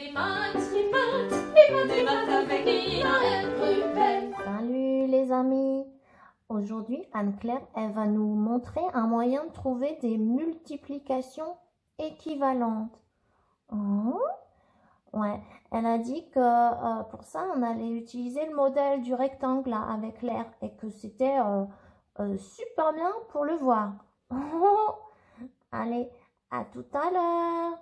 Les maths avec Ina Ruben. Salut les amis! Aujourd'hui, Anne-Claire, elle va nous montrer un moyen de trouver des multiplications équivalentes. Oh? Ouais, elle a dit que pour ça, on allait utiliser le modèle du rectangle là, avec l'air et que c'était super bien pour le voir. Oh! Allez, à tout à l'heure!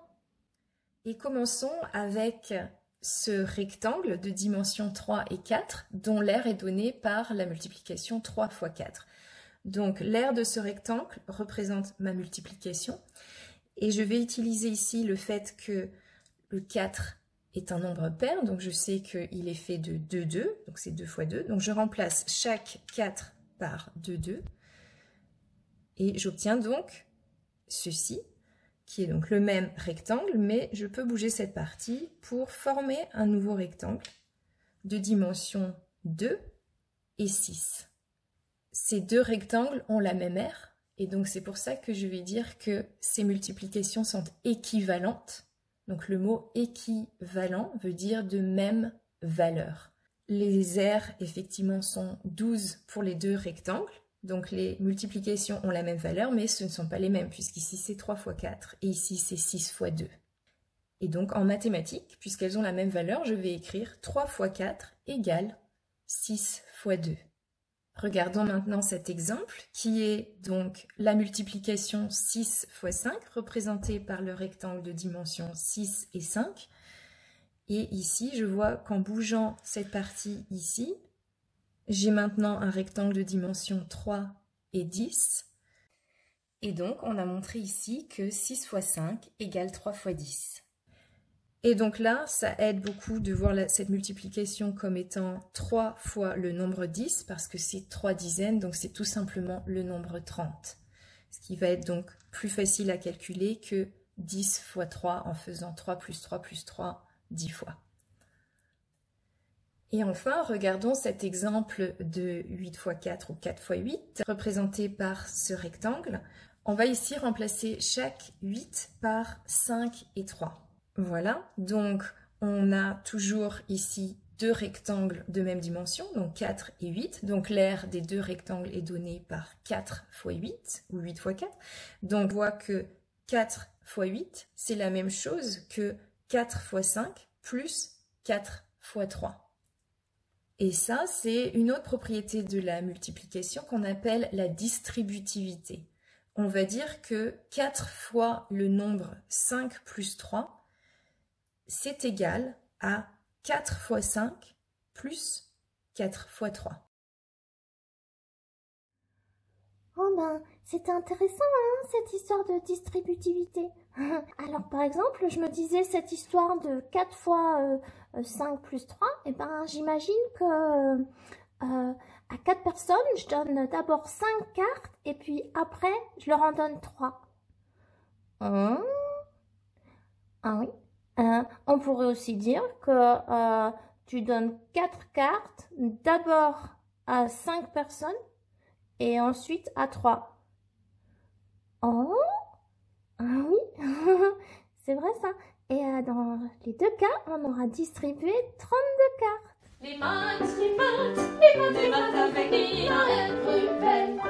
Et commençons avec ce rectangle de dimension 3 et 4 dont l'aire est donné par la multiplication 3 fois 4. Donc l'aire de ce rectangle représente ma multiplication et je vais utiliser ici le fait que le 4 est un nombre pair, donc je sais qu'il est fait de 2, 2, donc c'est 2 fois 2. Donc je remplace chaque 4 par 2, 2 et j'obtiens donc ceci, qui est donc le même rectangle, mais je peux bouger cette partie pour former un nouveau rectangle de dimension 2 et 6. Ces deux rectangles ont la même aire, et donc c'est pour ça que je vais dire que ces multiplications sont équivalentes. Donc le mot équivalent veut dire de même valeur. Les aires, effectivement, sont 12 pour les deux rectangles. Donc les multiplications ont la même valeur, mais ce ne sont pas les mêmes, puisqu'ici c'est 3 fois 4 et ici c'est 6 fois 2. Et donc en mathématiques, puisqu'elles ont la même valeur, je vais écrire 3 fois 4 égale 6 fois 2. Regardons maintenant cet exemple, qui est donc la multiplication 6 fois 5, représentée par le rectangle de dimension 6 et 5. Et ici, je vois qu'en bougeant cette partie ici, j'ai maintenant un rectangle de dimension 3 et 10. Et donc, on a montré ici que 6 fois 5 égale 3 fois 10. Et donc là, ça aide beaucoup de voir cette multiplication comme étant 3 fois le nombre 10, parce que c'est 3 dizaines, donc c'est tout simplement le nombre 30. Ce qui va être donc plus facile à calculer que 10 fois 3 en faisant 3 plus 3 plus 3, 10 fois. Et enfin, regardons cet exemple de 8 fois 4 ou 4 fois 8, représenté par ce rectangle. On va ici remplacer chaque 8 par 5 et 3. Voilà, donc on a toujours ici deux rectangles de même dimension, donc 4 et 8. Donc l'aire des deux rectangles est donnée par 4 fois 8, ou 8 fois 4. Donc on voit que 4 fois 8, c'est la même chose que 4 fois 5 plus 4 fois 3. Et ça, c'est une autre propriété de la multiplication qu'on appelle la distributivité. On va dire que 4 fois le nombre 5 plus 3, c'est égal à 4 fois 5 plus 4 fois 3. Oh ben, c'était intéressant, hein, cette histoire de distributivité. Alors, par exemple, je me disais cette histoire de 4 fois 5 plus 3, et ben, j'imagine que à 4 personnes, je donne d'abord 5 cartes, et puis après, je leur en donne 3. Ah oui. On pourrait aussi dire que tu donnes 4 cartes d'abord à 5 personnes, et ensuite à 3. Oh, ah oui, c'est vrai ça. Et dans les deux cas, on aura distribué 32 cartes. Les maths avec Ina Ruben.